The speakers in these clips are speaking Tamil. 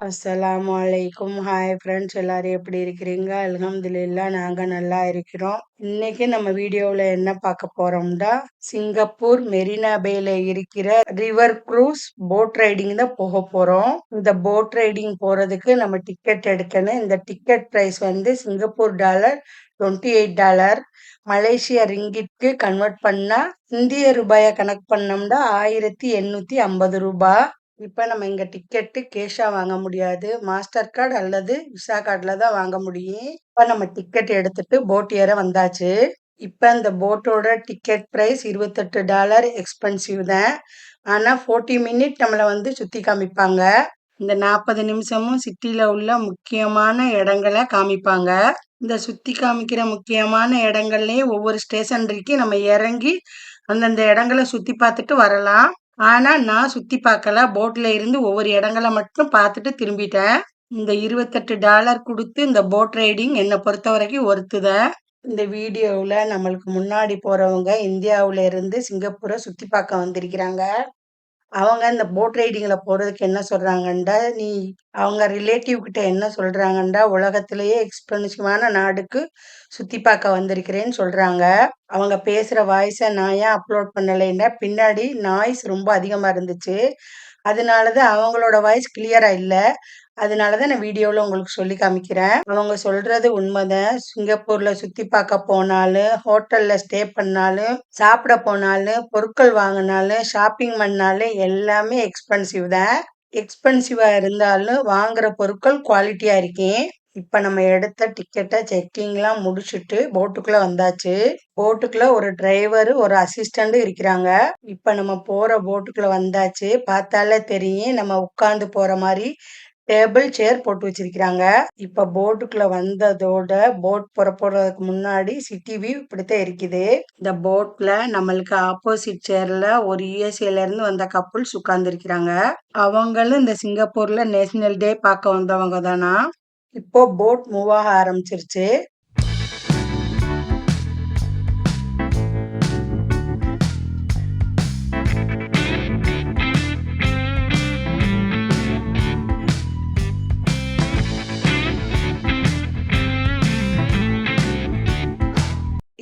அஸ்ஸலாமு அலைக்கும். ஹாய் ஃப்ரெண்ட்ஸ், எல்லாரும் எப்படி இருக்கிறீங்க? அல்ஹம்துலில்லாஹ், நாங்க நல்லா இருக்கிறோம். இன்னைக்கு நம்ம வீடியோவில் என்ன பார்க்க போறோம்னா, சிங்கப்பூர் மெரினா பேல இருக்கிற ரிவர் க்ரூஸ் போட் ரைடிங் தான் போக போறோம். இந்த போட் ரைடிங் போறதுக்கு நம்ம டிக்கெட் எடுக்கணும். இந்த டிக்கெட் பிரைஸ் வந்து சிங்கப்பூர் டாலர் $28. மலேசியா ரிங்கிட்க்கு கன்வெர்ட் பண்ணா இந்திய ரூபாயை கணக்கு பண்ணோம்னா $1850. இப்ப நம்ம இங்க டிக்கெட்டு கேஷா வாங்க முடியாது. மாஸ்டர் கார்டு அல்லது விசா கார்டுல தான் வாங்க முடியும். இப்ப நம்ம டிக்கெட் எடுத்துட்டு போட் ஏற வந்தாச்சு. இப்ப இந்த போட்டோட டிக்கெட் பிரைஸ் $28 எக்ஸ்பென்சிவ் தான். ஆனா 40 மினிட் நம்மள வந்து சுத்தி காமிப்பாங்க. இந்த 40 நிமிஷமும் சிட்டில உள்ள முக்கியமான இடங்களை காமிப்பாங்க. இந்த சுத்தி காமிக்கிற முக்கியமான இடங்கள்லயும் ஒவ்வொரு ஸ்டேஷன் இருக்கு. நம்ம இறங்கி அந்தந்த இடங்களை சுத்தி பார்த்துட்டு வரலாம். ஆனா நான் சுத்தி பார்க்கல. போட்ல இருந்து ஒவ்வொரு இடங்களை மட்டும் பார்த்துட்டு திரும்பிட்டேன். இந்த $28 கொடுத்து இந்த போட் ரைடிங் என்னை பொறுத்த வரைக்கும் ஒருத்துத. இந்த வீடியோவுல நம்மளுக்கு முன்னாடி போறவங்க இந்தியாவுல இருந்து சிங்கப்பூரை சுத்தி பார்க்க வந்திருக்கிறாங்க. அவங்க இந்த போட் ரைடிங்ல போறதுக்கு என்ன சொல்றாங்கண்டா, அவங்க ரிலேட்டிவ் கிட்ட என்ன சொல்றாங்கண்டா, உலகத்திலேயே எக்ஸ்பென்சிவான நாடுக்கு சுத்தி பார்க்க வந்திருக்கிறேன்னு சொல்றாங்க. அவங்க பேசுற வாய்ஸை நான் ஏன் அப்லோட் பண்ணலைன்னா, பின்னாடி நாய்ஸ் ரொம்ப அதிகமா இருந்துச்சு. அதனாலதான் அவங்களோட வாய்ஸ் கிளியரா இல்ல. அதனாலதான் நான் வீடியோல உங்களுக்கு சொல்லி காமிக்கிறேன். அவங்க சொல்றது உண்மைதான். சிங்கப்பூர்ல சுத்தி பார்க்க போனாலும், ஹோட்டல்ல ஸ்டே பண்ணாலும், சாப்பிட போனாலும், பொருட்கள் வாங்கினாலும், ஷாப்பிங் பண்ணாலும் எல்லாமே எக்ஸ்பென்சிவ் தான். எக்ஸ்பென்சிவா இருந்தாலும் வாங்குற பொருட்கள் குவாலிட்டியா இருக்கேன். இப்ப நம்ம எடுத்த டிக்கெட்டை செக்கிங்லாம் முடிச்சுட்டு போட்டுக்குள்ள வந்தாச்சு. போட்டுக்குள்ள ஒரு டிரைவர், ஒரு அசிஸ்டண்ட் இருக்கிறாங்க. இப்ப நம்ம போற போட்டுக்குள்ள வந்தாச்சு. பார்த்தாலே தெரியும் நம்ம உட்கார்ந்து போற மாதிரி டேபிள் சேர் போட்டு வச்சிருக்கிறாங்க. இப்ப போட்டுக்குள்ள வந்ததோட போட் புறப்படுறதுக்கு முன்னாடி சிட்டி வியூ இப்படித்தான் இருக்குது. இந்த போட்ல நம்மளுக்கு ஆப்போசிட் சேர்ல ஒரு யுஎஸ்ஏல இருந்து வந்த கப்புள்ஸ் உட்கார்ந்து இருக்கிறாங்க. அவங்களும் இந்த சிங்கப்பூர்ல நேஷனல் டே பார்க்க வந்தவங்க தானா. இப்போ போட் மூவ் ஆக ஆரம்பிச்சிருச்சு.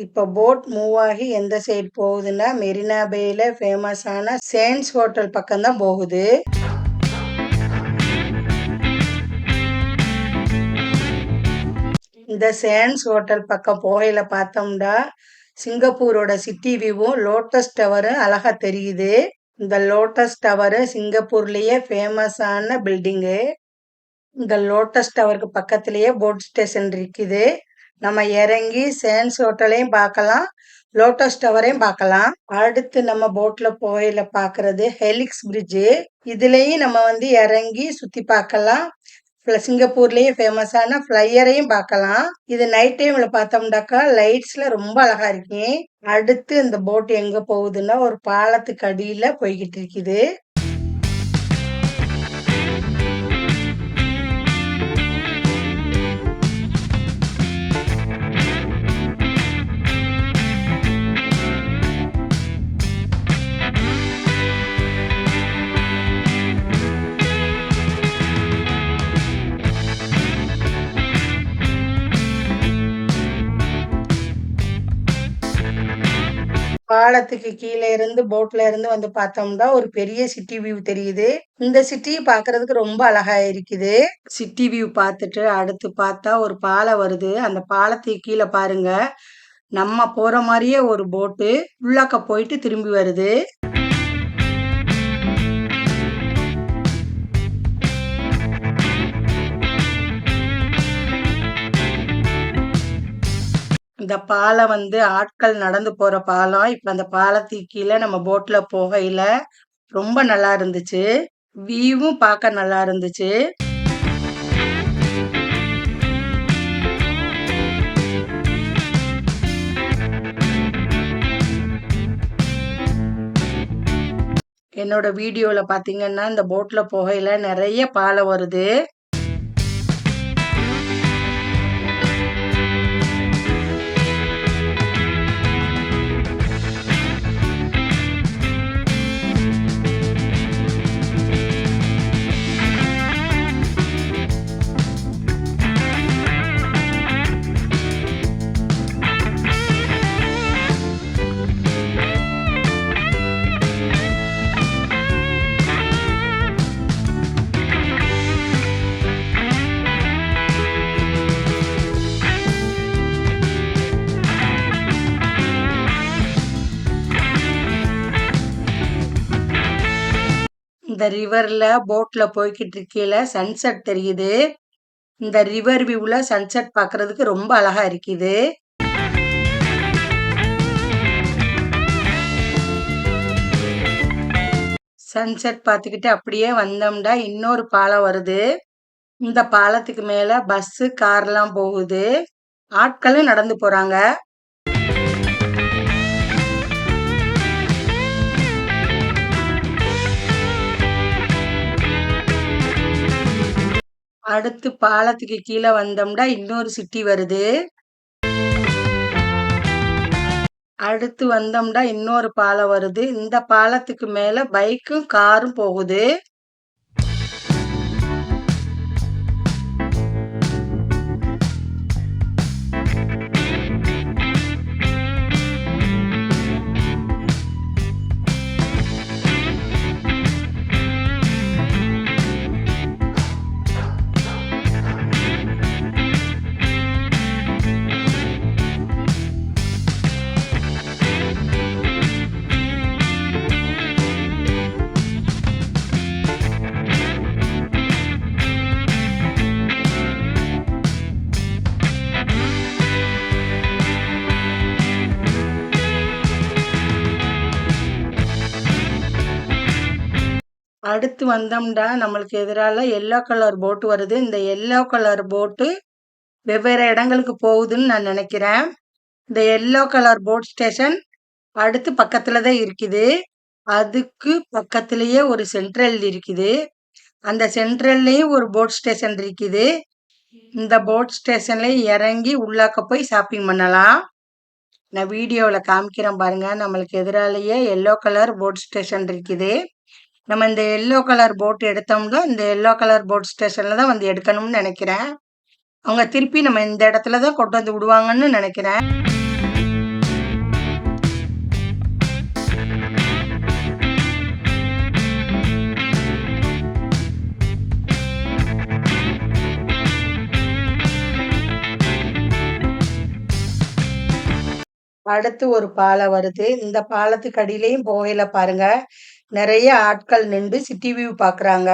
இப்ப போட் மூவ் ஆகி எந்த சைடு போகுதுன்னா, மெரினா பேல ஃபேமஸான சேன்ஸ் ஹோட்டல் பக்கம் தான் போகுது. இந்த சேன்ஸ் ஹோட்டல் பக்கம் போகையில பார்த்தோம்னா, சிங்கப்பூரோட சிட்டி வியூவும் லோட்டஸ் டவரும் அழகா தெரியுது. இந்த லோட்டஸ் டவர் சிங்கப்பூர்லயே ஃபேமஸான பில்டிங்கு. இந்த லோட்டஸ் டவருக்கு பக்கத்திலேயே போட் ஸ்டேஷன் இருக்குது. நம்ம இறங்கி சேன்ஸ் ஹோட்டலையும் பார்க்கலாம், லோட்டஸ் டவரையும் பார்க்கலாம். அடுத்து நம்ம போட்ல போகையில பார்க்கறது ஹெலிக்ஸ் பிரிட்ஜு. இதுலயும் நம்ம வந்து இறங்கி சுத்தி பார்க்கலாம். சிங்கப்பூர்லயே ஃபேமஸான ஃப்ளையரையும் பார்க்கலாம். இது நைட் டைம்ல பார்த்தோம்னாக்கா லைட்ஸ்ல ரொம்ப அழகா இருக்கு. அடுத்து இந்த போட் எங்க போகுதுன்னா, ஒரு பாலத்துக்கு அடியில போய்கிட்டு இருக்குது. பாலத்துக்கு கீழே இருந்து போட்ல இருந்து வந்து பார்த்தோம்னா ஒரு பெரிய சிட்டி வியூ தெரியுது. இந்த சிட்டி பார்க்கிறதுக்கு ரொம்ப அழகா இருக்குது. சிட்டி வியூ பார்த்துட்டு அடுத்து பார்த்தா ஒரு பாலம் வருது. அந்த பாலத்துக்கு கீழே பாருங்க, நம்ம போற மாதிரியே ஒரு போட்டு உள்ளாக்க போயிட்டு திரும்பி வருது. இந்த பாலம் வந்து ஆட்கள் நடந்து போற பாலம். இப்ப அந்த பாலத்துக்கு கீழே நம்ம போட்ல போகையில ரொம்ப நல்லா இருந்துச்சு. வியூவும் பார்க்க நல்லா இருந்துச்சு. என்னோட வீடியோல பாத்தீங்கன்னா இந்த போட்ல போகையில நிறைய பாலம் வருது. இந்த ரிவர்ல போட்ல போய்கிட்டு இருக்கையில சன்செட் தெரியுது. இந்த ரிவர் வியூல சன்செட் பார்க்கிறதுக்கு ரொம்ப அழகா இருக்குது. சன்செட் பார்த்துக்கிட்டு அப்படியே வந்தோம்னா இன்னொரு பாலம் வருது. இந்த பாலத்துக்கு மேல பஸ்ஸு, கார்லாம் போகுது. ஆட்களும் நடந்து போறாங்க. அடுத்து பாலத்துக்கு கீழ வந்தோம்னா இன்னொரு சிட்டி வருது. அடுத்து வந்தோம்னா இன்னொரு பாலம் வருது. இந்த பாலத்துக்கு மேல பைக்கும், காரும் போகுது. அடுத்து வந்தோம்னா நம்மளுக்கு எதிரால எல்லோ கலர் போட் வருது. இந்த எல்லோ கலர் போட்டு வெவ்வேறு இடங்களுக்கு போகுதுன்னு நான் நினைக்கிறேன். இந்த எல்லோ கலர் போட் ஸ்டேஷன் அடுத்து பக்கத்துல தான் இருக்குது. அதுக்கு பக்கத்திலேயே ஒரு சென்ட்ரல் இருக்குது. அந்த சென்ட்ரல்லையும் ஒரு போட் ஸ்டேஷன் இருக்குது. இந்த போட் ஸ்டேஷன்ல இறங்கி உள்ளாக்க போய் ஷாப்பிங் பண்ணலாம். நான் வீடியோவில் காமிக்கிறேன் பாருங்க. நம்மளுக்கு எதிராலேயே எல்லோ கலர் போட் ஸ்டேஷன் இருக்குது. நம்ம இந்த எல்லோ கலர் போட் எடுத்தோம்னா இந்த எல்லோ கலர் போட் ஸ்டேஷன்ல தான் வந்து எடுக்கணும்னு நினைக்கிறேன். அவங்க திருப்பி நம்ம இந்த இடத்துல தான் கொண்டு வந்து விடுவாங்கன்னு நினைக்கிறேன். அடுத்து ஒரு பாலம் வருது. இந்த பாலத்துக்கு அடியிலையும் போகையில பாருங்க, நிறைய ஆட்கள் நின்று சிட்டி வியூ பாக்குறாங்க.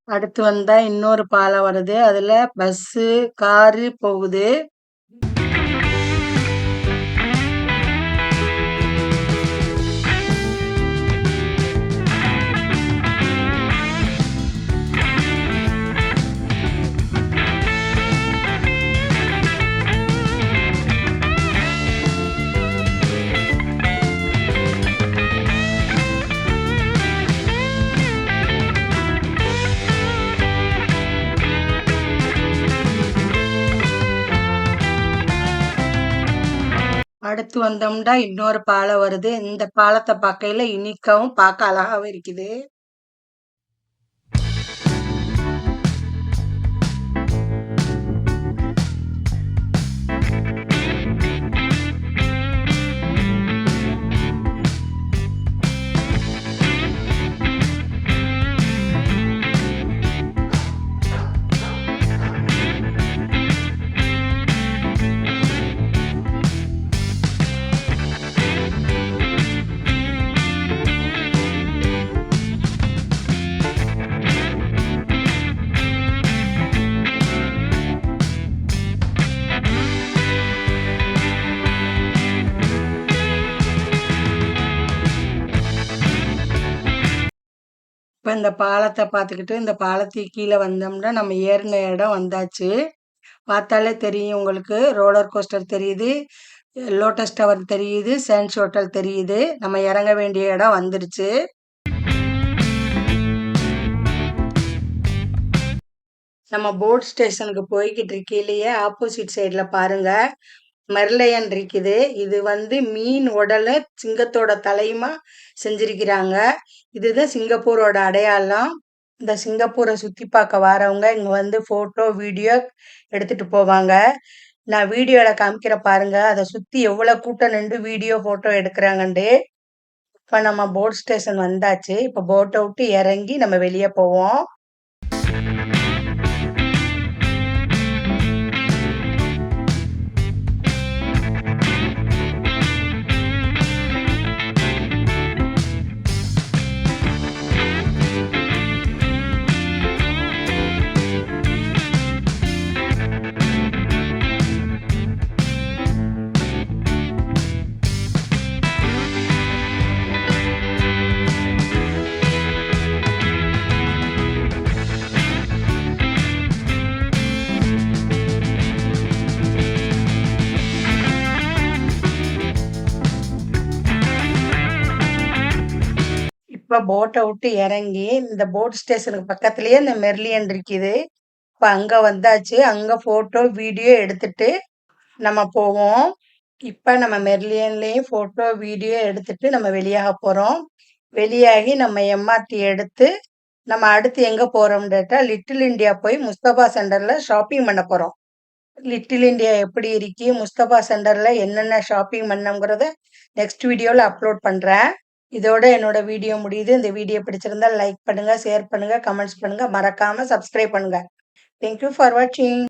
அடுத்து வந்தா இன்னொரு பாலம் வருது. அதுல பஸ்ஸு, காரு போகுது. அடுத்து வந்தோம்னா இன்னொரு பாலம் வருது. இந்த பாலத்தை பார்க்கையில இனிக்கவும் பார்க்க அழகாவும் இருக்குது. இப்ப இந்த பாலத்தை பார்த்துக்கிட்டு இந்த பாலத்துக்கு கீழே வந்தோம்னா நம்ம ஏறின இடம் வந்தாச்சு. பார்த்தாலே தெரியும் உங்களுக்கு. ரோலர் கோஸ்டர் தெரியுது, லோட்டஸ் டவர் தெரியுது, சான்ஸ் ஹோட்டல் தெரியுது. நம்ம இறங்க வேண்டிய இடம் வந்துருச்சு. நம்ம போட் ஸ்டேஷனுக்கு போய்க்கிட்டு இருக்கையிலேயே ஆப்போசிட் சைடுல பாருங்க மெர்லையன் இருக்குது. இது வந்து மீன் உடல சிங்கத்தோட தலையுமா செஞ்சிருக்கிறாங்க. இதுதான் சிங்கப்பூரோட அடையாளம். இந்த சிங்கப்பூரை சுத்தி பார்க்க வரவங்க இங்க வந்து போட்டோ வீடியோ எடுத்துட்டு போவாங்க. நான் வீடியோல காமிக்கிற பாருங்க அதை சுத்தி எவ்வளவு கூட்டம் நின்று வீடியோ போட்டோ எடுக்கிறாங்கண்டு. இப்ப நம்ம போட் ஸ்டேஷன் வந்தாச்சு. இப்ப போட்டை விட்டு இறங்கி நம்ம வெளியே போவோம். இப்ப போட்டை விட்டு இறங்கி இந்த போட் ஸ்டேஷனுக்கு பக்கத்துலயே இந்த மெர்லியன் இருக்குது. இப்ப அங்க வந்தாச்சு. அங்க போட்டோ வீடியோ எடுத்துட்டு நம்ம போவோம். இப்ப நம்ம மெர்லியன்லயும் போட்டோ வீடியோ எடுத்துட்டு நம்ம வெளியாக போறோம். வெளியாகி நம்ம எம்ஆர்டி எடுத்து நம்ம அடுத்து எங்க போறோம்னு கேட்டா லிட்டில் இந்தியா போய் முஸ்தபா சென்டர்ல ஷாப்பிங் பண்ண போறோம். லிட்டில் இந்தியா எப்படி இருக்கு, முஸ்தபா சென்டர்ல என்னென்ன ஷாப்பிங் பண்ணோங்கிறத நெக்ஸ்ட் வீடியோல அப்லோட் பண்றேன். இதோட என்னோட வீடியோ முடியுது. இந்த வீடியோ பிடிச்சிருந்தா லைக் பண்ணுங்க, ஷேர் பண்ணுங்க, கமெண்ட்ஸ் பண்ணுங்க, மறக்காம சப்ஸ்கிரைப் பண்ணுங்க. தேங்க்யூ ஃபார் வாட்சிங்.